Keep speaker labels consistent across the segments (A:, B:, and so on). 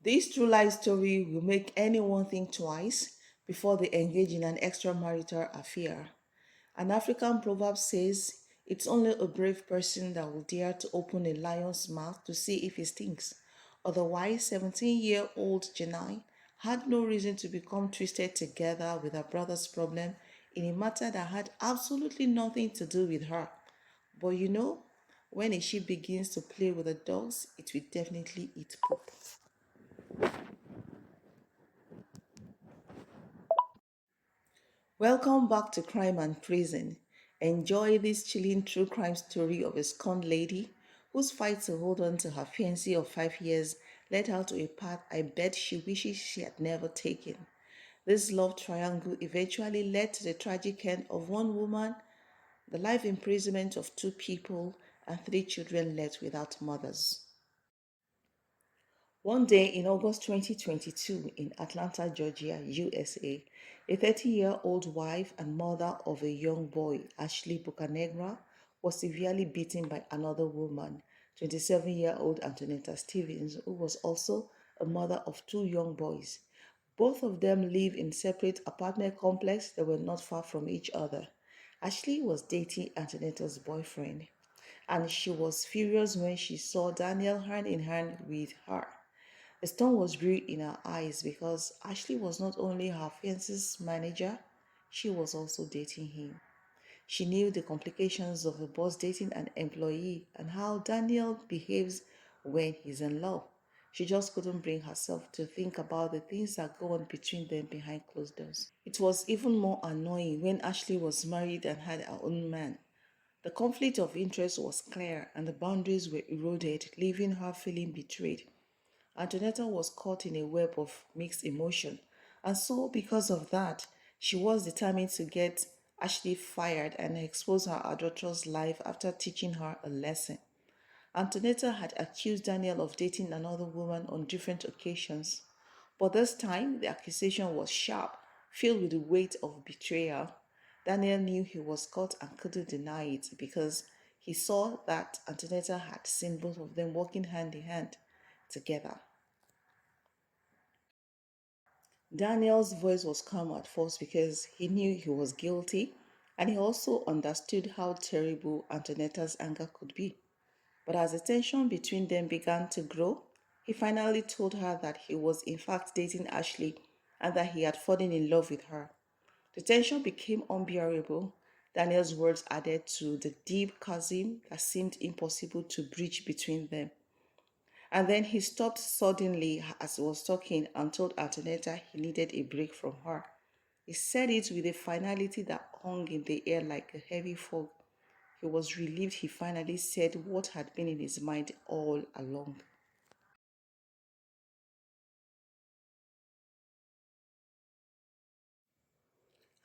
A: This true life story will make anyone think twice before they engage in an extramarital affair. An African proverb says it's only a brave person that will dare to open a lion's mouth to see if he stinks. Otherwise, 17-year-old Janine had no reason to become twisted together with her brother's problem in a matter that had absolutely nothing to do with her. But when a sheep begins to play with the dogs, it will definitely eat poop. Welcome back to Crime and Prison. Enjoy this chilling true crime story of a scorned lady whose fight to hold on to her fiancé of 5 years led her to a path I bet she wishes she had never taken. This love triangle eventually led to the tragic end of one woman, the life imprisonment of two people, and three children left without mothers. One day in August 2022 in Atlanta, Georgia, USA, a 30-year-old wife and mother of a young boy, Ashley Bucanegra, was severely beaten by another woman, 27-year-old Antonetta Stevens, who was also a mother of two young boys. Both of them live in separate apartment complexes that were not far from each other. Ashley was dating Antonetta's boyfriend, and she was furious when she saw Daniel hand in hand with her. A stone was brewed in her eyes because Ashley was not only her fiance's manager, she was also dating him. She knew the complications of a boss dating an employee and how Daniel behaves when he's in love. She just couldn't bring herself to think about the things that go on between them behind closed doors. It was even more annoying when Ashley was married and had her own man. The conflict of interest was clear and the boundaries were eroded, leaving her feeling betrayed. Antonetta was caught in a web of mixed emotion, and so because of that, she was determined to get Ashley fired and expose her adulterous life after teaching her a lesson. Antonetta had accused Daniel of dating another woman on different occasions, but this time the accusation was sharp, filled with the weight of betrayal. Daniel knew he was caught and couldn't deny it because he saw that Antonetta had seen both of them walking hand in hand together. Daniel's voice was calm at first because he knew he was guilty and he also understood how terrible Antonetta's anger could be. But as the tension between them began to grow, he finally told her that he was in fact dating Ashley and that he had fallen in love with her. The tension became unbearable. Daniel's words added to the deep chasm that seemed impossible to bridge between them. And then he stopped suddenly as he was talking and told Antonetta he needed a break from her. He said it with a finality that hung in the air like a heavy fog. He was relieved he finally said what had been in his mind all along.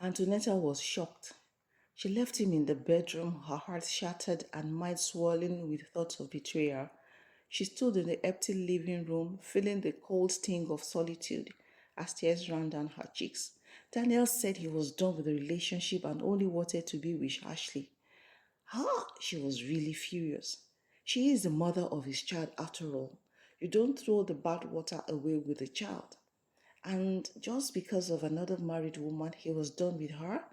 A: Antonetta was shocked. She left him in the bedroom, her heart shattered and mind swollen with thoughts of betrayal. She stood in the empty living room, feeling the cold sting of solitude as tears ran down her cheeks. Daniel said he was done with the relationship and only wanted to be with Ashley. She was really furious. She is the mother of his child after all. You don't throw the bad water away with the child. And just because of another married woman, he was done with her?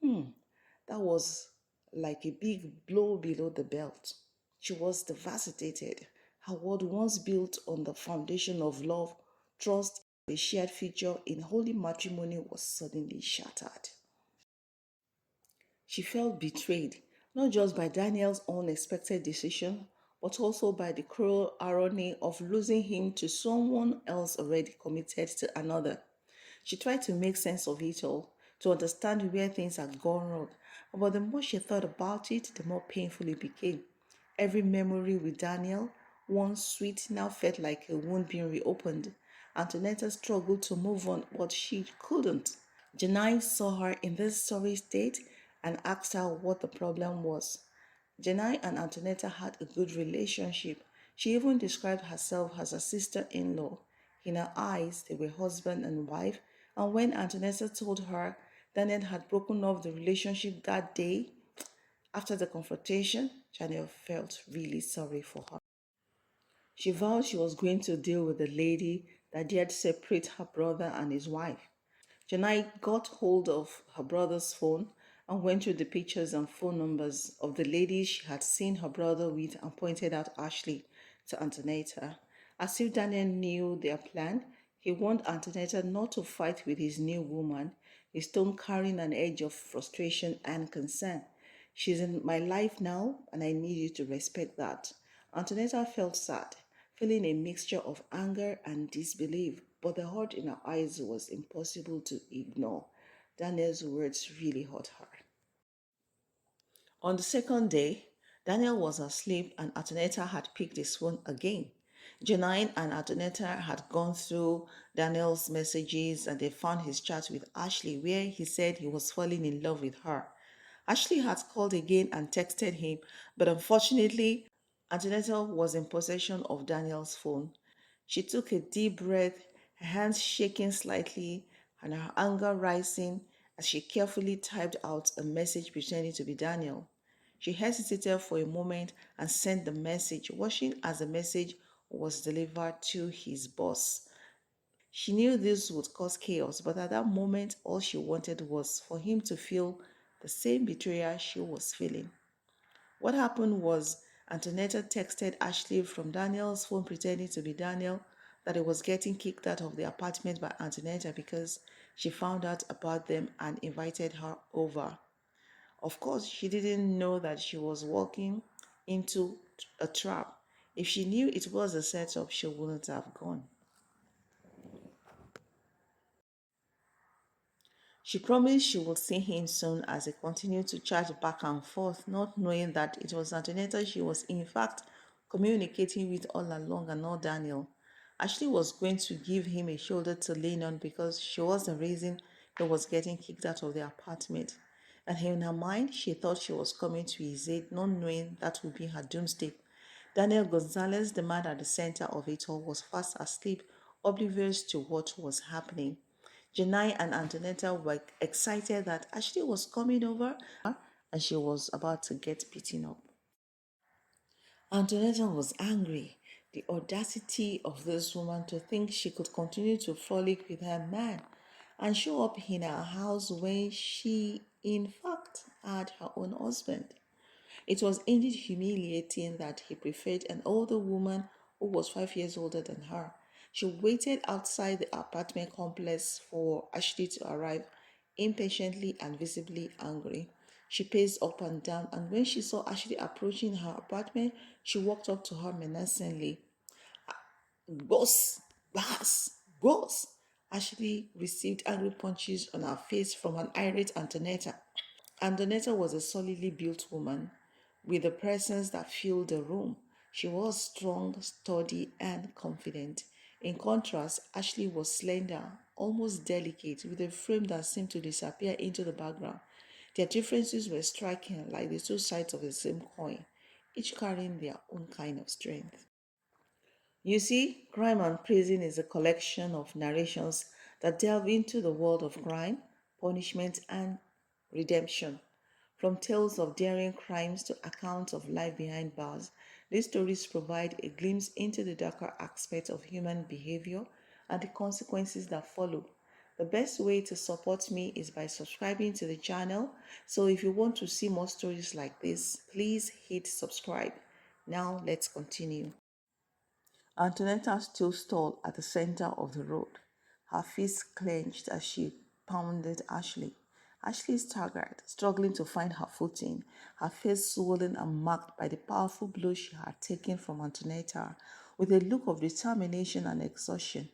A: That was like a big blow below the belt. She was devastated. Her world, once built on the foundation of love, trust, a shared future in holy matrimony, was suddenly shattered. She felt betrayed, not just by Daniel's unexpected decision, but also by the cruel irony of losing him to someone else already committed to another. She tried to make sense of it all, to understand where things had gone wrong, but the more she thought about it, the more painful it became. Every memory with Daniel, once sweet, now felt like a wound being reopened. Antonetta struggled to move on, but she couldn't. Janine saw her in this sorry state and asked her what the problem was. Janine and Antonetta had a good relationship. She even described herself as a sister in law. In her eyes, they were husband and wife, and when Antonetta told her Daniel had broken off the relationship that day after the confrontation, Janelle felt really sorry for her. She vowed she was going to deal with the lady that dared separate her brother and his wife. Janine got hold of her brother's phone and went through the pictures and phone numbers of the ladies she had seen her brother with and pointed out Ashley to Antonetta. As if Daniel knew their plan, he warned Antonetta not to fight with his new woman, his tone carrying an edge of frustration and concern. She's in my life now, and I need you to respect that. Antonetta felt sad, feeling a mixture of anger and disbelief, but the hurt in her eyes was impossible to ignore. Daniel's words really hurt her. On the second day, Daniel was asleep and Antonetta had picked his phone again. Janine and Antonetta had gone through Daniel's messages and they found his chat with Ashley where he said he was falling in love with her. Ashley had called again and texted him, but unfortunately, Antonetta was in possession of Daniel's phone. She took a deep breath, her hands shaking slightly and her anger rising as she carefully typed out a message pretending to be Daniel. She hesitated for a moment and sent the message, watching as the message was delivered to his boss. She knew this would cause chaos, but at that moment, all she wanted was for him to feel the same betrayal she was feeling. What happened was Antonetta texted Ashley from Daniel's phone pretending to be Daniel that he was getting kicked out of the apartment by Antonetta because she found out about them and invited her over. Of course, she didn't know that she was walking into a trap. If she knew it was a setup, she wouldn't have gone. She promised she would see him soon as they continued to chat back and forth, not knowing that it was Antonetta she was in fact communicating with all along and not Daniel. Ashley was going to give him a shoulder to lean on because she was the reason he was getting kicked out of the apartment. And in her mind, she thought she was coming to his aid, not knowing that would be her doomsday. Daniel Gonzalez, the man at the center of it all, was fast asleep, oblivious to what was happening. Janai and Antonetta were excited that Ashley was coming over and she was about to get beaten up. Antonetta was angry. The audacity of this woman to think she could continue to frolic with her man and show up in her house when she, in fact, had her own husband. It was indeed humiliating that he preferred an older woman who was 5 years older than her. She waited outside the apartment complex for Ashley to arrive, impatiently and visibly angry. She paced up and down, and when she saw Ashley approaching her apartment, she walked up to her menacingly. Boss, boss, boss. Ashley received angry punches on her face from an irate Antonetta. Antonetta was a solidly built woman with a presence that filled the room. She was strong, sturdy, and confident. In contrast, Ashley was slender, almost delicate, with a frame that seemed to disappear into the background. Their differences were striking, like the two sides of the same coin, each carrying their own kind of strength. You see, Crime and Prison is a collection of narrations that delve into the world of crime, punishment, and redemption. From tales of daring crimes to accounts of life behind bars, these stories provide a glimpse into the darker aspects of human behavior and the consequences that follow. The best way to support me is by subscribing to the channel. So if you want to see more stories like this, please hit subscribe. Now let's continue. Antonetta stood tall at the center of the road, her fists clenched as she pounded Ashley. Ashley staggered, struggling to find her footing, her face swollen and marked by the powerful blow she had taken from Antonetta. With a look of determination and exhaustion,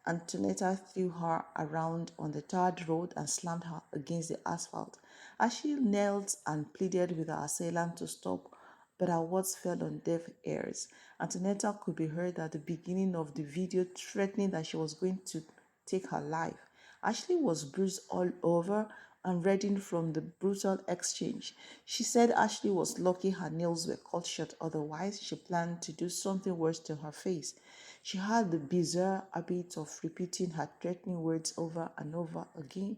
A: Antonetta threw her around on the tarred road and slammed her against the asphalt. Ashley knelt and pleaded with her assailant to stop, but her words fell on deaf ears. Antonetta could be heard at the beginning of the video threatening that she was going to take her life. Ashley was bruised all over and reddened from the brutal exchange. She said Ashley was lucky her nails were cut short, otherwise she planned to do something worse to her face. She had the bizarre habit of repeating her threatening words over and over again,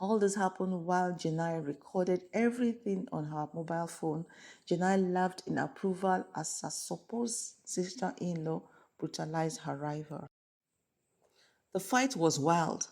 A: All this happened while Janine recorded everything on her mobile phone. Janine laughed in approval as her supposed sister-in-law brutalized her rival. The fight was wild.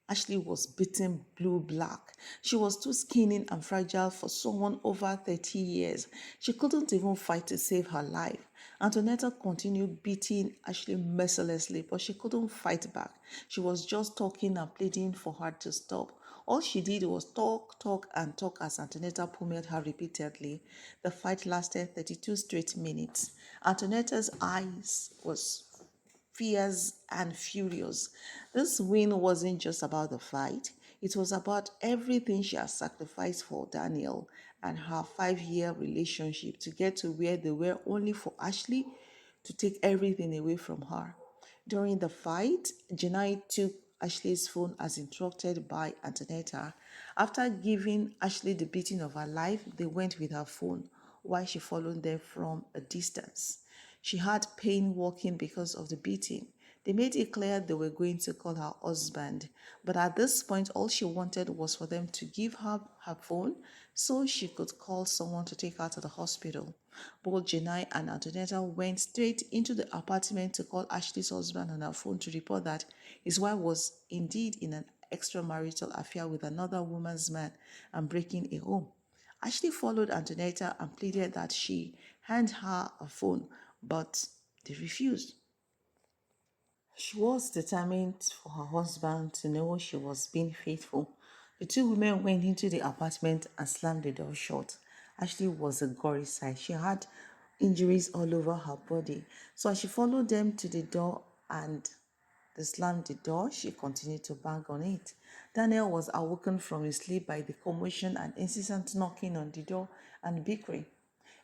A: Ashley was beaten blue black. She was too skinny and fragile for someone over 30 years. She couldn't even fight to save her life. Antonetta continued beating Ashley mercilessly, but she couldn't fight back. She was just talking and pleading for her to stop. All she did was talk, talk, and talk as Antonetta pummeled her repeatedly. The fight lasted 32 straight minutes. Antonetta's eyes was fierce and furious. This win wasn't just about the fight, it was about everything she had sacrificed for Daniel and her 5 year relationship to get to where they were, only for Ashley to take everything away from her. During the fight, Janai took Ashley's phone as instructed by Antonetta. After giving Ashley the beating of her life, they went with her phone while she followed them from a distance. She had pain walking because of the beating. They made it clear they were going to call her husband, but at this point, all she wanted was for them to give her her phone so she could call someone to take her to the hospital. Both Janai and Antonetta went straight into the apartment to call Ashley's husband on her phone to report that his wife was indeed in an extramarital affair with another woman's man and breaking a home. Ashley followed Antonetta and pleaded that she hand her a phone, but they refused. She was determined for her husband to know she was being faithful. The two women went into the apartment and slammed the door shut. Ashley was a gory sight. She had injuries all over her body. So as she followed them to the door and they slammed the door, she continued to bang on it. Daniel was awoken from his sleep by the commotion and incessant knocking on the door and bickering.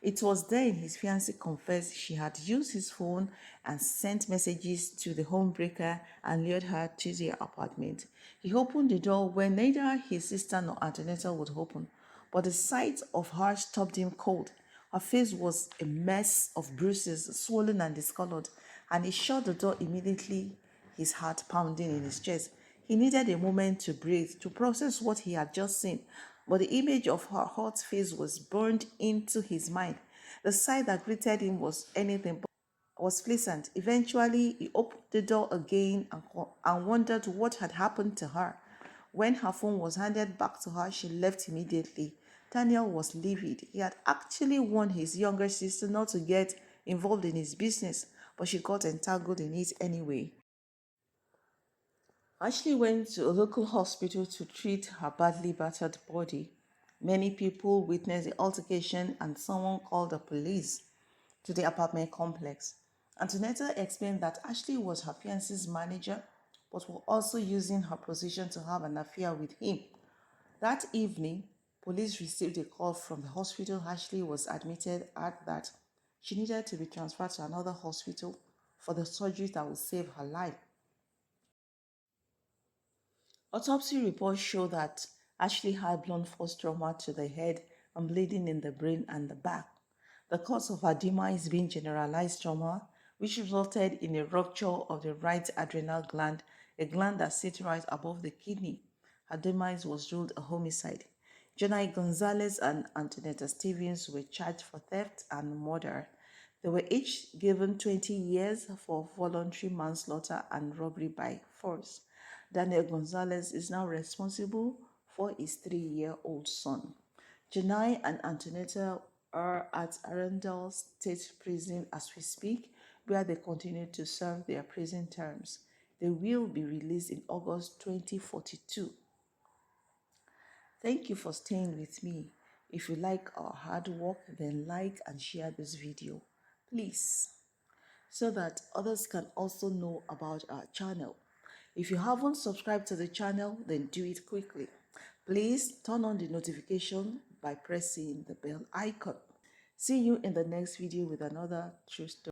A: It was then his fiancée confessed she had used his phone and sent messages to the homebreaker and lured her to their apartment. He opened the door when neither his sister nor Antonetta would open, but the sight of her stopped him cold. Her face was a mess of bruises, swollen and discolored, and he shut the door immediately, his heart pounding in his chest. He needed a moment to breathe, to process what he had just seen, but the image of her hot face was burned into his mind. The sight that greeted him was anything but was pleasant. Eventually, he opened the door again and wondered what had happened to her. When her phone was handed back to her, she left immediately. Daniel was livid. He had actually warned his younger sister not to get involved in his business, but she got entangled in it anyway. Ashley went to a local hospital to treat her badly battered body. Many people witnessed the altercation and someone called the police to the apartment complex. Antonetta explained that Ashley was her fiance's manager but was also using her position to have an affair with him. That evening, police received a call from the hospital Ashley was admitted at that she needed to be transferred to another hospital for the surgery that would save her life. Autopsy reports show that Ashley had blunt force trauma to the head and bleeding in the brain and the back. The cause of her demise being generalized trauma, which resulted in a rupture of the right adrenal gland, a gland that sits right above the kidney. Her demise was ruled a homicide. Janai Gonzalez and Antonetta Stevens were charged for theft and murder. They were each given 20 years for voluntary manslaughter and robbery by force. Daniel Gonzalez is now responsible for his 3-year-old son. Janai and Antonetta are at Arundel State Prison as we speak, where they continue to serve their prison terms. They will be released in August 2042. Thank you for staying with me. If you like our hard work, then like and share this video, please, so that others can also know about our channel. If you haven't subscribed to the channel, then do it quickly. Please turn on the notification by pressing the bell icon. See you in the next video with another true story.